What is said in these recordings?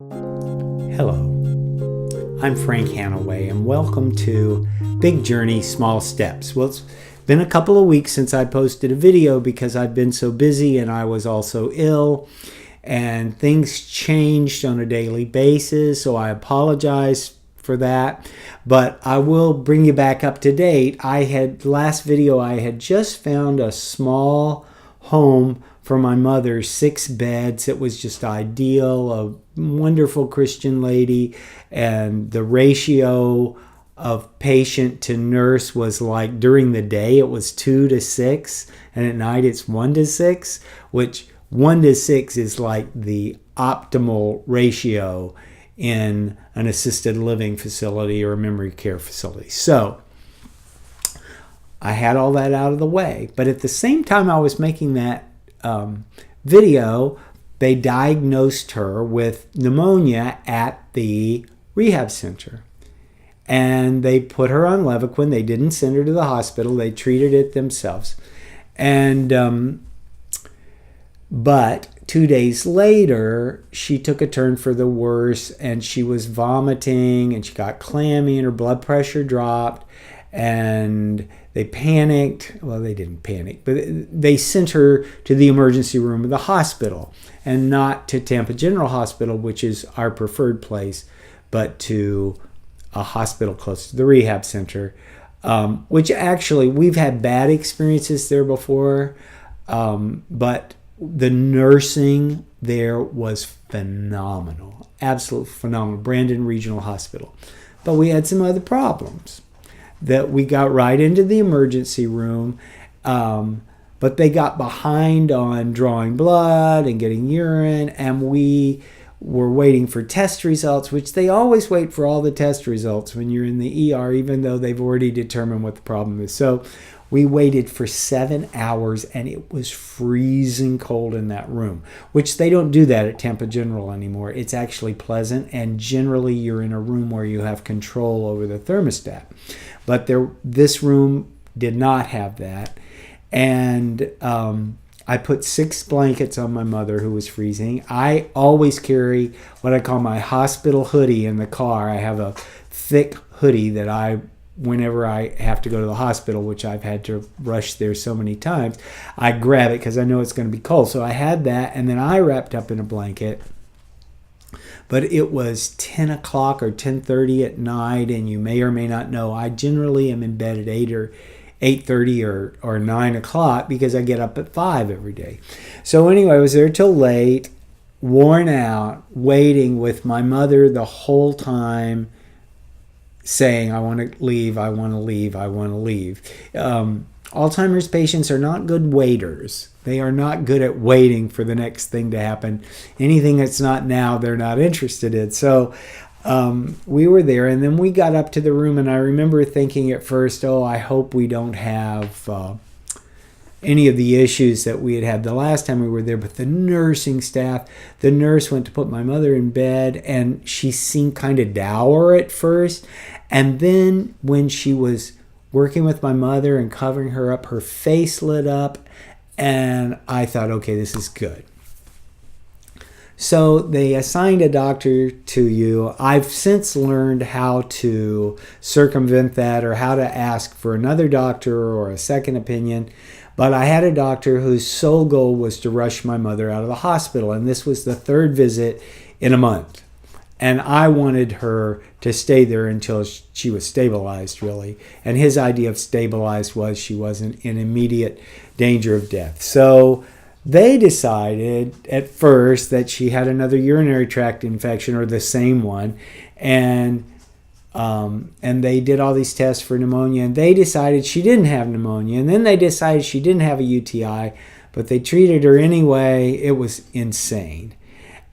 Hello, I'm Frank Hanaway, and welcome to Big Journey, Small Steps. Well, it's been a couple of weeks since I posted a video because I've been so busy and I was also ill, and things changed on a daily basis, so I apologize for that. But I will bring you back up to date. Last video I had just found a small home for my mother, 6 beds. It was just ideal, a wonderful Christian lady, and the ratio of patient to nurse was like during the day it was 2 to 6, and at night it's 1 to 6, which 1 to 6 is like the optimal ratio in an assisted living facility or a memory care facility. So I had all that out of the way, but at the same time I was making that video, they diagnosed her with pneumonia at the rehab center. And they put her on Levaquin. They didn't send her to the hospital. They treated it themselves. And but 2 days later, she took a turn for the worse, and she was vomiting, and she got clammy, and her blood pressure dropped, and they panicked. Well, they didn't panic, but they sent her to the emergency room of the hospital, and not to Tampa General Hospital, which is our preferred place, but to a hospital close to the rehab center, which actually we've had bad experiences there before, but the nursing there was phenomenal, absolutely phenomenal. Brandon Regional Hospital. But we had some other problems that we got right into the emergency room, but they got behind on drawing blood and getting urine, and we were waiting for test results, which they always wait for all the test results when you're in the ER, even though they've already determined what the problem is. So we waited for 7 hours, and it was freezing cold in that room, which they don't do that at Tampa General anymore. It's actually pleasant, and generally you're in a room where you have control over the thermostat. But this room did not have that. And I put 6 blankets on my mother, who was freezing. I always carry what I call my hospital hoodie in the car. I have a thick hoodie that whenever I have to go to the hospital, which I've had to rush there so many times, I grab it because I know it's going to be cold. So I had that, and then I wrapped up in a blanket. But it was 10 o'clock or 10:30 at night, and you may or may not know, I generally am in bed at 8 or 8:30 or 9 o'clock because I get up at 5 every day. So anyway, I was there till late, worn out, waiting with my mother the whole time, saying, I want to leave, I want to leave, I want to leave. Alzheimer's patients are not good waiters. They are not good at waiting for the next thing to happen. Anything that's not now, they're not interested in. So we were there, and then we got up to the room, and I remember thinking at first, I hope we don't have any of the issues that we had the last time we were there. But the nursing staff, the nurse went to put my mother in bed, and she seemed kind of dour at first. And then when she was working with my mother and covering her up, her face lit up, and I thought, okay, this is good. So they assigned a doctor to you. I've since learned how to circumvent that, or how to ask for another doctor or a second opinion. But I had a doctor whose sole goal was to rush my mother out of the hospital, and this was the 3rd visit in a month. And I wanted her to stay there until she was stabilized, really. And his idea of stabilized was she wasn't in immediate danger of death. So they decided at first that she had another urinary tract infection, or the same one. And they did all these tests for pneumonia, and they decided she didn't have pneumonia. And then they decided she didn't have a UTI, but they treated her anyway. It was insane.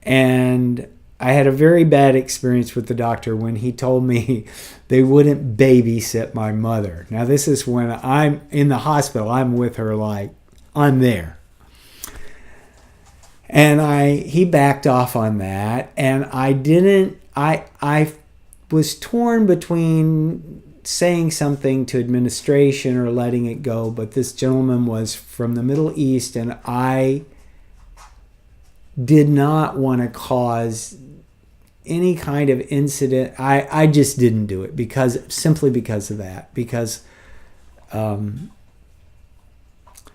And I had a very bad experience with the doctor when he told me they wouldn't babysit my mother. Now, this is when I'm in the hospital. I'm with her, like, I'm there. And he backed off on that. And I was torn between saying something to administration or letting it go. But this gentleman was from the Middle East, and I did not want to cause any kind of incident. I just didn't do it simply because of that. Because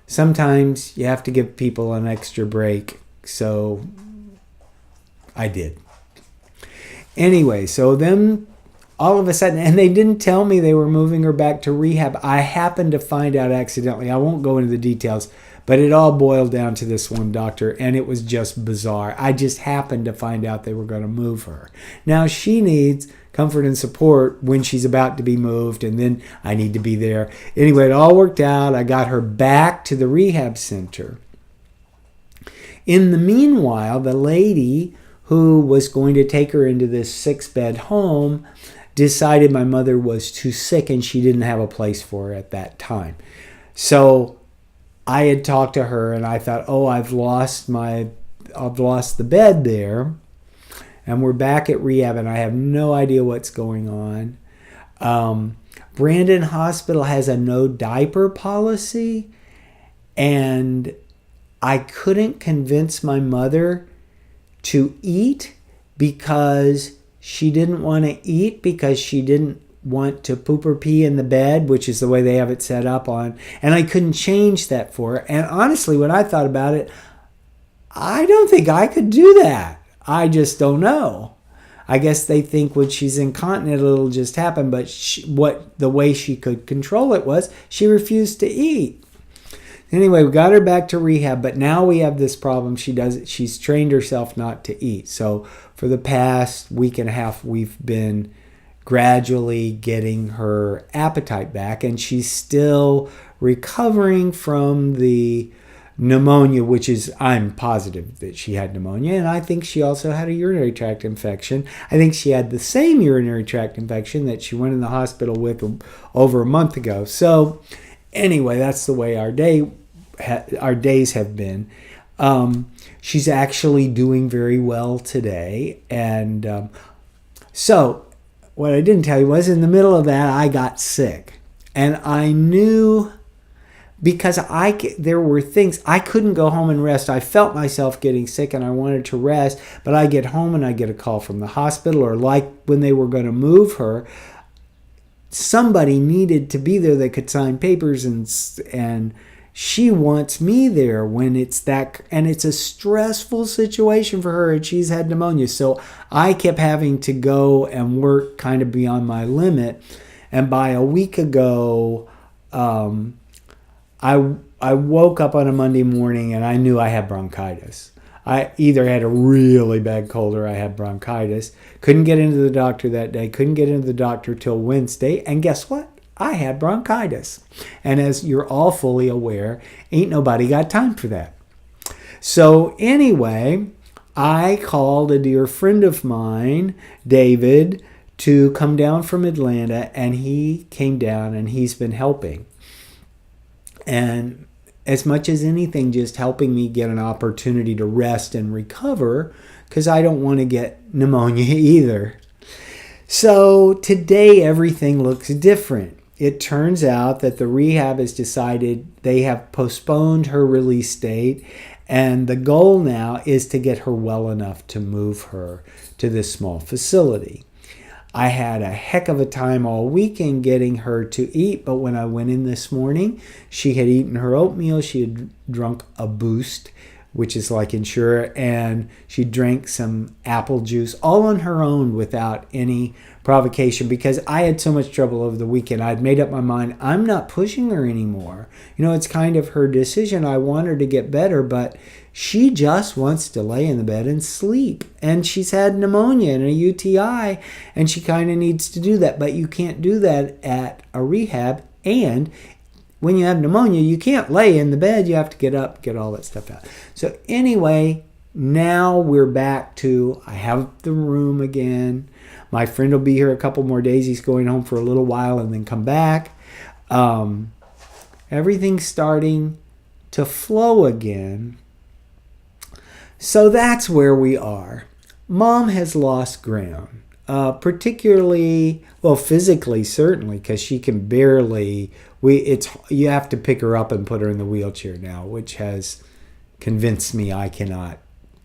sometimes you have to give people an extra break. So I did. Anyway, so then all of a sudden, and they didn't tell me they were moving her back to rehab. I happened to find out accidentally. I won't go into the details, but it all boiled down to this one doctor, and it was just bizarre. I just happened to find out they were going to move her. Now, she needs comfort and support when she's about to be moved, and then I need to be there. Anyway, it all worked out. I got her back to the rehab center. In the meanwhile, the lady who was going to take her into this 6-bed home decided my mother was too sick and she didn't have a place for her at that time. So I had talked to her and I thought, oh, I've lost the bed there, and we're back at rehab and I have no idea what's going on. Brandon Hospital has a no diaper policy, and I couldn't convince my mother to eat because she didn't want to eat because she didn't want to poop or pee in the bed, which is the way they have it set up on. And I couldn't change that for her. And honestly, when I thought about it, I don't think I could do that. I just don't know. I guess they think when she's incontinent, it'll just happen. But the way she could control it was she refused to eat. Anyway, we got her back to rehab, but now we have this problem. She's trained herself not to eat. So for the past week and a half, we've been gradually getting her appetite back, and she's still recovering from the pneumonia, which is, I'm positive that she had pneumonia, and I think she also had a urinary tract infection. I think she had the same urinary tract infection that she went in the hospital with over a month ago. So anyway, that's the way our days have been. She's actually doing very well today. And so what I didn't tell you was in the middle of that, I got sick. And I knew, because there were things, I couldn't go home and rest. I felt myself getting sick and I wanted to rest. But I get home and I get a call from the hospital, or like when they were going to move her, somebody needed to be there that could sign papers, and she wants me there when it's that, and it's a stressful situation for her, and she's had pneumonia. So I kept having to go and work kind of beyond my limit. And by a week ago, I woke up on a Monday morning and I knew I had bronchitis. I either had a really bad cold or I had bronchitis. Couldn't get into the doctor that day. Couldn't get into the doctor till Wednesday. And guess what? I had bronchitis. And as you're all fully aware, ain't nobody got time for that. So anyway, I called a dear friend of mine, David, to come down from Atlanta. And he came down and he's been helping. And as much as anything, just helping me get an opportunity to rest and recover, because I don't want to get pneumonia either. So today everything looks different. It turns out that the rehab has decided they have postponed her release date, and the goal now is to get her well enough to move her to this small facility. I had a heck of a time all weekend getting her to eat, but when I went in this morning, she had eaten her oatmeal, she had drunk a Boost, which is like Ensure, and she drank some apple juice, all on her own without any provocation, because I had so much trouble over the weekend. I'd made up my mind, I'm not pushing her anymore. It's kind of her decision. I want her to get better, but she just wants to lay in the bed and sleep. And she's had pneumonia and a UTI, and she kind of needs to do that. But you can't do that at a rehab. And when you have pneumonia, you can't lay in the bed. You have to get up, get all that stuff out. So anyway, now we're back to, I have the room again. My friend will be here a couple more days. He's going home for a little while and then come back. Everything's starting to flow again. So that's where we are. Mom has lost ground, particularly, well, physically certainly, because she can barely. You have to pick her up and put her in the wheelchair now, which has convinced me I cannot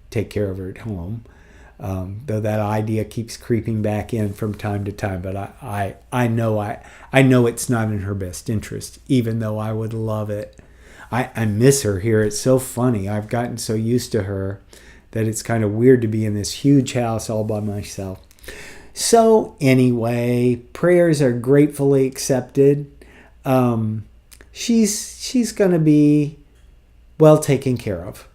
take care of her at home. though that idea keeps creeping back in from time to time. But I know it's not in her best interest, even though I would love it. I miss her here. It's so funny. I've gotten so used to her that it's kind of weird to be in this huge house all by myself. So anyway, prayers are gratefully accepted. She's going to be well taken care of.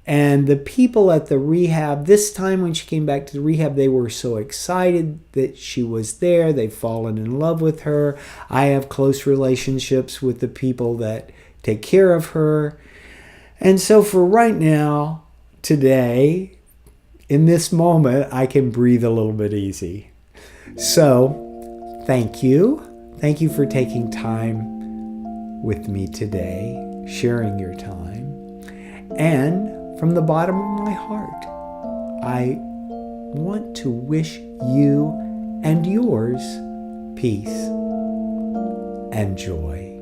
And the people at the rehab, this time when she came back to the rehab, they were so excited that she was there. They've fallen in love with her. I have close relationships with the people that take care of her. And so for right now, today, in this moment, I can breathe a little bit easy. So thank you. Thank you for taking time with me today, sharing your time. And from the bottom of my heart, I want to wish you and yours peace and joy.